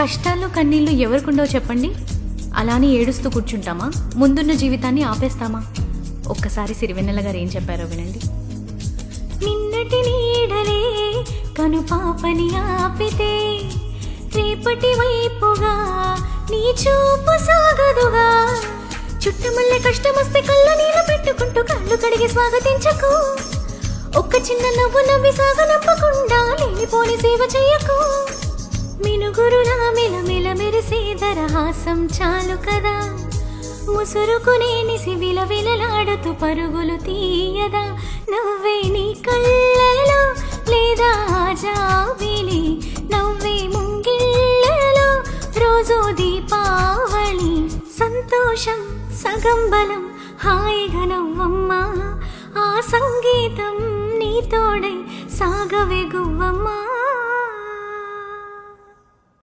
కష్టాలు కన్నీళ్లు ఎవరికుండో చెప్పండి. అలానే ఏడుస్తూ కూర్చుంటామా? ముందున్న జీవితాన్ని ఆపేస్తామా? ఒక్కసారి సిరివెన్నెల గారు ఏం చెప్పారో వినండి. నిన్నటి నీడలే కను పాపని ఆపితే రేపటి వైపుగా నీ చూపు సాగదుగా. చుట్టుమల్లె కష్టమొస్తే కళ్ళు నీళ్ళు పెట్టుకుంటూ కళ్ళు కడిగి స్వాగతించకు. ఒక్క చిన్న నవ్వు నవ్వి సాగనంపకుండా లేనిపోని సేవ చెయ్యకు. మినుగురులా మిలమిల మెరిసే దరహాసం చాలు కదా. ముసురుకునే నిసి విలవిలలాడుతూ పరుగులు తీయదా. నవ్వే నీ కళ్ళలో లేదా జాబిలి, నవ్వే ముంగిళ్ళలో రోజు దీపావళి. సంతోషం సగం బలం హాయిగా నవ్వమ్మా. ఆ సంగీతం నీ తోడై సాగవే గువ్వమ్మా.